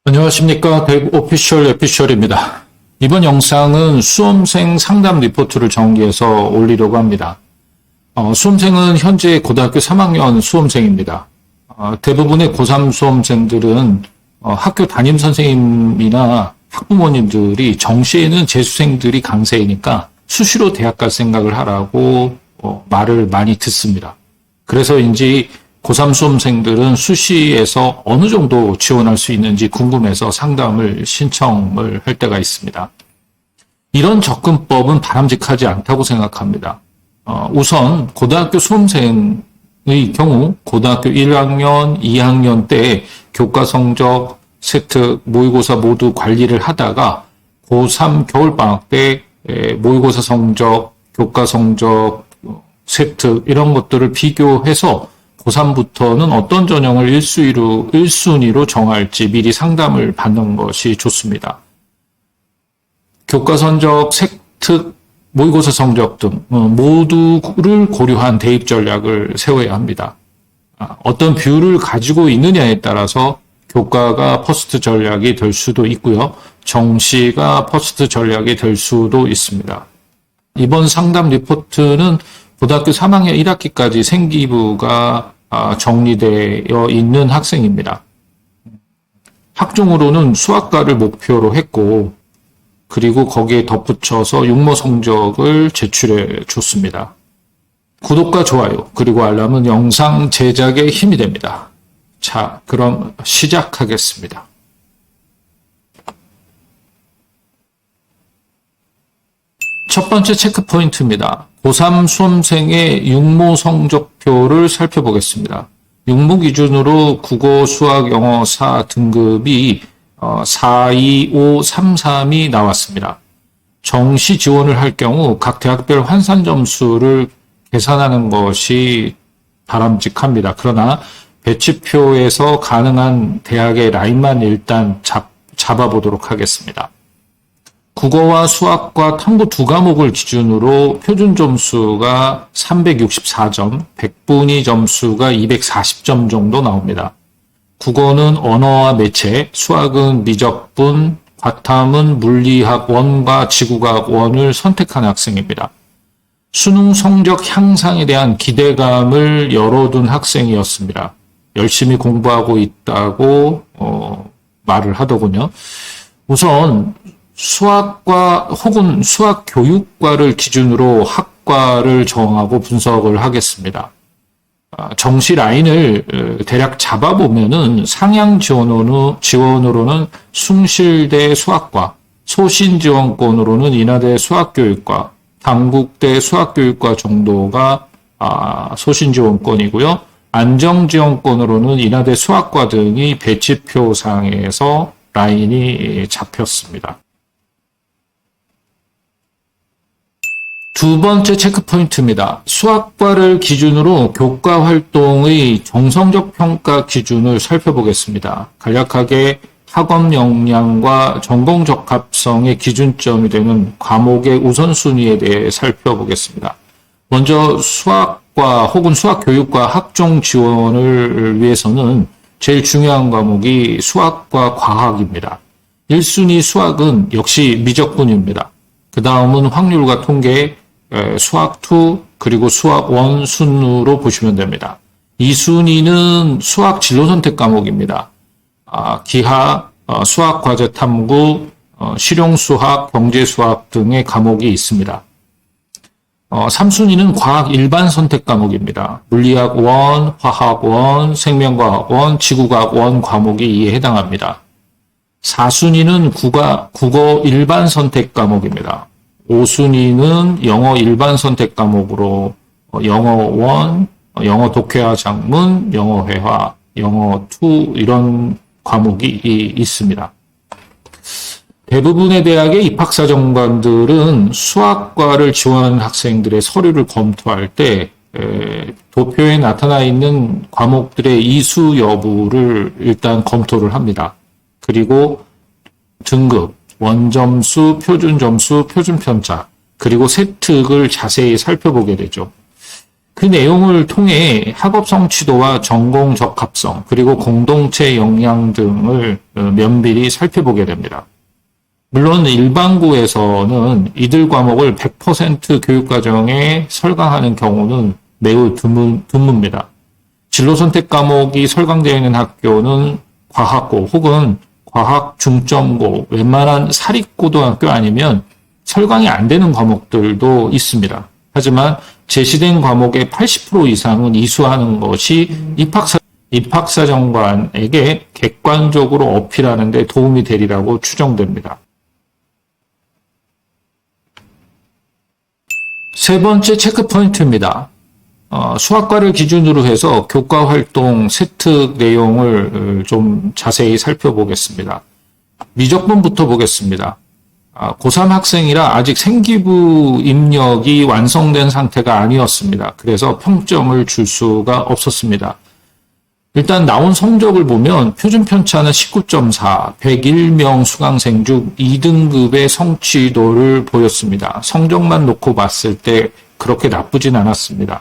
안녕하십니까. 대구 오피셜 에피셜입니다. 이번 영상은 수험생 상담 리포트를 정리해서 올리려고 합니다. 수험생은 현재 고등학교 3학년 수험생입니다. 대부분의 고3 수험생들은 학교 담임 선생님이나 학부모님들이 정시에는 재수생들이 강세이니까 수시로 대학 갈 생각을 하라고 말을 많이 듣습니다. 그래서인지 고3 수험생들은 수시에서 어느 정도 지원할 수 있는지 궁금해서 상담을 신청을 할 때가 있습니다. 이런 접근법은 바람직하지 않다고 생각합니다. 우선 고등학교 수험생의 경우 고등학교 1학년, 2학년 때 교과 성적, 세트, 모의고사 모두 관리를 하다가 고3 겨울방학 때 모의고사 성적, 교과 성적, 세트 이런 것들을 비교해서 고3부터는 어떤 전형을 1순위로 정할지 미리 상담을 받는 것이 좋습니다. 교과 성적, 세트, 모의고사 성적 등 모두를 고려한 대입 전략을 세워야 합니다. 어떤 비율을 가지고 있느냐에 따라서 교과가 퍼스트 전략이 될 수도 있고요. 정시가 퍼스트 전략이 될 수도 있습니다. 이번 상담 리포트는 고등학교 3학년 1학기까지 생기부가 정리되어 있는 학생입니다. 학종으로는 수학과를 목표로 했고 그리고 거기에 덧붙여서 육모 성적을 제출해 줬습니다. 구독과 좋아요 그리고 알람은 영상 제작에 힘이 됩니다. 자, 그럼 시작하겠습니다. 첫 번째 체크 포인트입니다. 고3 수험생의 육모 성적표를 살펴보겠습니다. 육모 기준으로 국어, 수학, 영어, 사 등급이 4, 2, 5, 3, 3이 나왔습니다. 정시 지원을 할 경우 각 대학별 환산 점수를 계산하는 것이 바람직합니다. 그러나 배치표에서 가능한 대학의 라인만 일단 잡아보도록 하겠습니다. 국어와 수학과 탐구 두 과목을 기준으로 표준 점수가 364점, 백분위 점수가 240점 정도 나옵니다. 국어는 언어와 매체, 수학은 미적분, 과탐은 물리학 1과 지구과학 1을 선택한 학생입니다. 수능 성적 향상에 대한 기대감을 열어둔 학생이었습니다. 열심히 공부하고 있다고 말을 하더군요. 우선 수학과 혹은 수학교육과를 기준으로 학과를 정하고 분석을 하겠습니다. 정시 라인을 대략 잡아보면은 상향 지원으로는 숭실대 수학과, 소신 지원권으로는 인하대 수학교육과, 당국대 수학교육과 정도가 소신 지원권이고요. 안정 지원권으로는 인하대 수학과 등이 배치표상에서 라인이 잡혔습니다. 두 번째 체크 포인트입니다. 수학과를 기준으로 교과 활동의 정성적 평가 기준을 살펴보겠습니다. 간략하게 학업 역량과 전공 적합성의 기준점이 되는 과목의 우선순위에 대해 살펴보겠습니다. 먼저 수학과 혹은 수학교육과 학종 지원을 위해서는 제일 중요한 과목이 수학과 과학입니다. 1순위 수학은 역시 미적분입니다. 그 다음은 확률과 통계, 수학 2 그리고 수학 1 순으로 보시면 됩니다. 2순위는 수학 진로 선택 과목입니다. 기하, 수학 과제 탐구, 실용 수학, 경제 수학 등의 과목이 있습니다. 3순위는 과학 일반 선택 과목입니다. 물리학 1, 화학 1, 생명과학 1, 지구과학 1 과목이 이에 해당합니다. 4순위는 국어 일반 선택 과목입니다. 5순위는 영어 일반 선택 과목으로 영어 1, 영어 독해와 작문, 영어 회화, 영어 2 이런 과목이 있습니다. 대부분의 대학의 입학사정관들은 수학과를 지원하는 학생들의 서류를 검토할 때 도표에 나타나 있는 과목들의 이수 여부를 일단 검토를 합니다. 그리고 등급, 원점수, 표준점수, 표준편차, 그리고 세특을 자세히 살펴보게 되죠. 그 내용을 통해 학업 성취도와 전공 적합성, 그리고 공동체 역량 등을 면밀히 살펴보게 됩니다. 물론 일반고에서는 이들 과목을 100% 교육과정에 설강하는 경우는 매우 드뭅니다. 진로 선택 과목이 설강되어 있는 학교는 과학고 혹은 과학 중점고, 웬만한 사립고등학교 아니면 설강이 안 되는 과목들도 있습니다. 하지만 제시된 과목의 80% 이상은 이수하는 것이 입학사정관에게 객관적으로 어필하는 데 도움이 되리라고 추정됩니다. 세 번째 체크 포인트입니다. 수학과를 기준으로 해서 교과 활동 세특 내용을 좀 자세히 살펴보겠습니다. 미적분부터 보겠습니다. 고3 학생이라 아직 생기부 입력이 완성된 상태가 아니었습니다. 그래서 평점을 줄 수가 없었습니다. 일단 나온 성적을 보면 표준 편차는 19.4, 101명 수강생 중 2등급의 성취도를 보였습니다. 성적만 놓고 봤을 때 그렇게 나쁘진 않았습니다.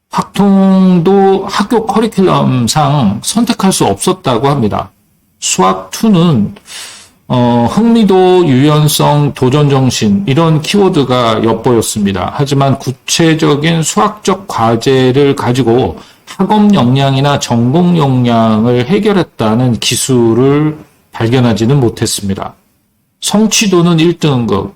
확통도 학교 커리큘럼상 선택할 수 없었다고 합니다. 수학2는 흥미도, 유연성, 도전정신 이런 키워드가 엿보였습니다. 하지만 구체적인 수학적 과제를 가지고 학업 역량이나 전공 역량을 해결했다는 기술을 발견하지는 못했습니다. 성취도는 1등급,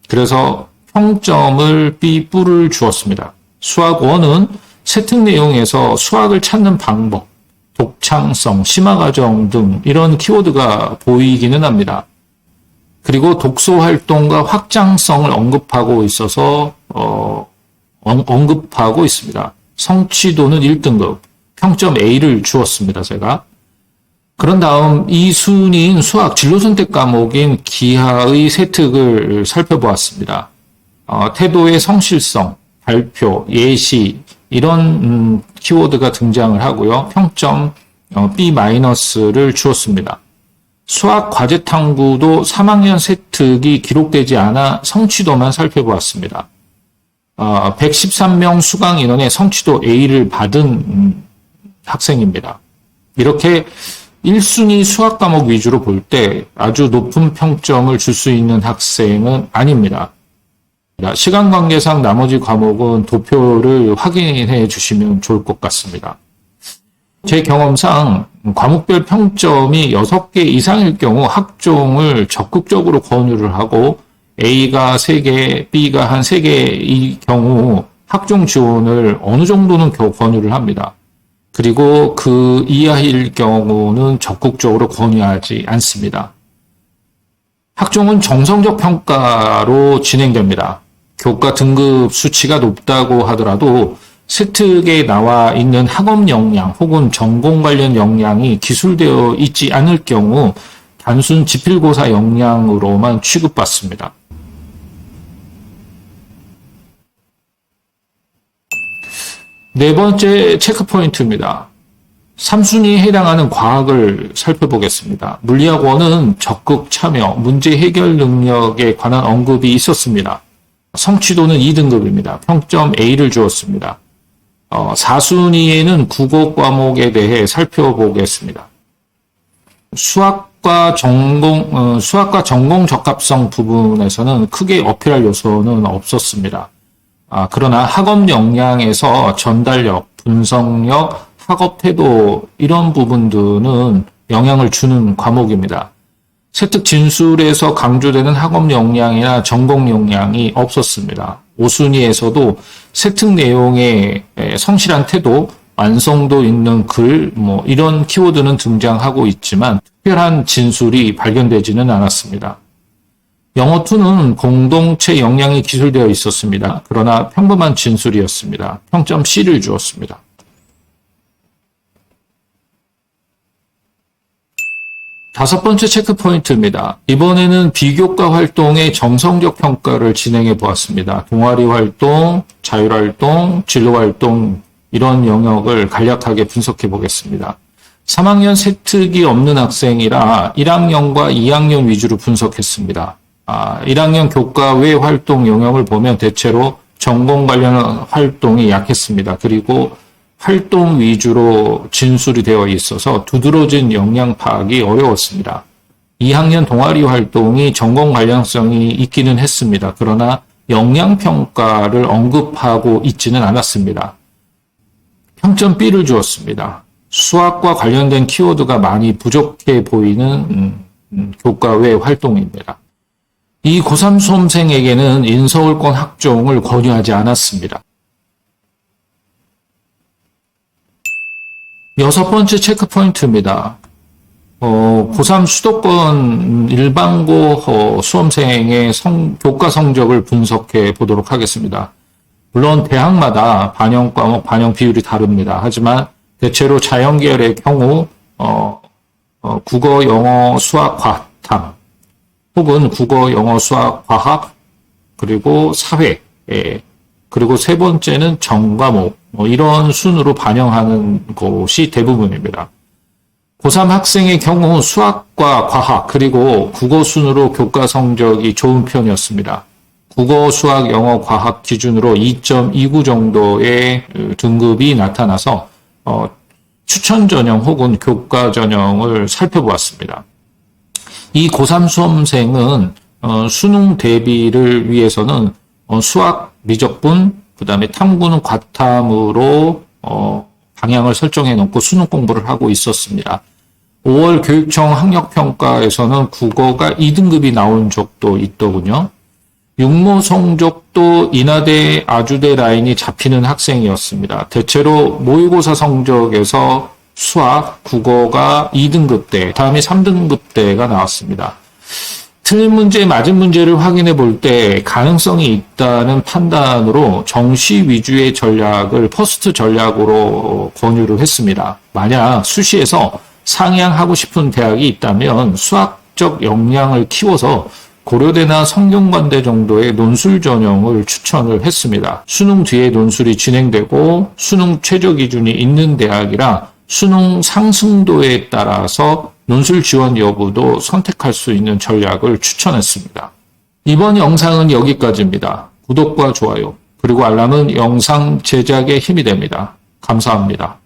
그래서 평점을 B뿔을 주었습니다. 수학1은 세특 내용에서 수학을 찾는 방법, 독창성, 심화과정 등 이런 키워드가 보이기는 합니다. 그리고 독서 활동과 확장성을 언급하고 있습니다. 성취도는 1등급, 평점 A를 주었습니다, 제가. 그런 다음 이 순위인 수학 진로 선택 과목인 기하의 세특을 살펴보았습니다. 태도의 성실성, 발표, 예시 이런 키워드가 등장을 하고요. 평점 B-를 주었습니다. 수학 과제 탐구도 3학년 세특이 기록되지 않아 성취도만 살펴보았습니다. 113명 수강 인원의 성취도 A를 받은 학생입니다. 이렇게 1순위 수학 과목 위주로 볼 때 아주 높은 평점을 줄 수 있는 학생은 아닙니다. 시간 관계상 나머지 과목은 도표를 확인해 주시면 좋을 것 같습니다. 제 경험상 과목별 평점이 6개 이상일 경우 학종을 적극적으로 권유를 하고 A가 3개, B가 한 3개의 경우 학종 지원을 어느 정도는 권유를 합니다. 그리고 그 이하일 경우는 적극적으로 권유하지 않습니다. 학종은 정성적 평가로 진행됩니다. 교과 등급 수치가 높다고 하더라도 세특에 나와 있는 학업 역량 혹은 전공 관련 역량이 기술되어 있지 않을 경우 단순 지필고사 역량으로만 취급받습니다. 네 번째 체크포인트입니다. 3순위에 해당하는 과학을 살펴보겠습니다. 물리학원은 적극 참여, 문제 해결 능력에 관한 언급이 있었습니다. 성취도는 2등급입니다. 평점 A를 주었습니다. 4순위에는 국어 과목에 대해 살펴보겠습니다. 수학과 전공 적합성 부분에서는 크게 어필할 요소는 없었습니다. 그러나 학업 역량에서 전달력, 분석력, 학업 태도 이런 부분들은 영향을 주는 과목입니다. 세특 진술에서 강조되는 학업 역량이나 전공 역량이 없었습니다. 5순위에서도 세특 내용의 성실한 태도, 완성도 있는 글, 이런 키워드는 등장하고 있지만 특별한 진술이 발견되지는 않았습니다. 영어2는 공동체 역량이 기술되어 있었습니다. 그러나 평범한 진술이었습니다. 평점 C를 주었습니다. 다섯 번째 체크포인트입니다. 이번에는 비교과 활동의 정성적 평가를 진행해 보았습니다. 동아리 활동, 자율활동, 진로활동 이런 영역을 간략하게 분석해 보겠습니다. 3학년 세특이 없는 학생이라 1학년과 2학년 위주로 분석했습니다. 1학년 교과 외 활동 영역을 보면 대체로 전공 관련 활동이 약했습니다. 그리고 활동 위주로 진술이 되어 있어서 두드러진 역량 파악이 어려웠습니다. 2학년 동아리 활동이 전공 관련성이 있기는 했습니다. 그러나 역량평가를 언급하고 있지는 않았습니다. 평점 B를 주었습니다. 수학과 관련된 키워드가 많이 부족해 보이는 교과 외 활동입니다. 이 고3 수험생에게는 인서울권 학종을 권유하지 않았습니다. 6번째 체크포인트입니다. 고3 수도권 일반고 수험생의 교과 성적을 분석해 보도록 하겠습니다. 물론 대학마다 반영 과목, 반영 비율이 다릅니다. 하지만 대체로 자연계열의 경우 국어, 영어, 수학, 과탐 혹은 국어, 영어, 수학, 과학 그리고 사회 그리고 세 번째는 정과목 이런 순으로 반영하는 곳이 대부분입니다. 고3 학생의 경우 수학과 과학 그리고 국어 순으로 교과 성적이 좋은 편이었습니다. 국어, 수학, 영어, 과학 기준으로 2.29 정도의 등급이 나타나서 추천 전형 혹은 교과 전형을 살펴보았습니다. 이 고3 수험생은 수능 대비를 위해서는 수학 미적분, 그 다음에 탐구는 과탐으로 방향을 설정해 놓고 수능 공부를 하고 있었습니다. 5월 교육청 학력평가에서는 국어가 2등급이 나온 적도 있더군요. 육모 성적도 인하대, 아주대 라인이 잡히는 학생이었습니다. 대체로 모의고사 성적에서 수학, 국어가 2등급대, 다음에 3등급대가 나왔습니다. 틀린 문제, 맞은 문제를 확인해 볼 때 가능성이 있다는 판단으로 정시 위주의 전략을 퍼스트 전략으로 권유를 했습니다. 만약 수시에서 상향하고 싶은 대학이 있다면 수학적 역량을 키워서 고려대나 성균관대 정도의 논술 전형을 추천을 했습니다. 수능 뒤에 논술이 진행되고 수능 최저 기준이 있는 대학이라 수능 상승도에 따라서 논술 지원 여부도 선택할 수 있는 전략을 추천했습니다. 이번 영상은 여기까지입니다. 구독과 좋아요 그리고 알람은 영상 제작에 힘이 됩니다. 감사합니다.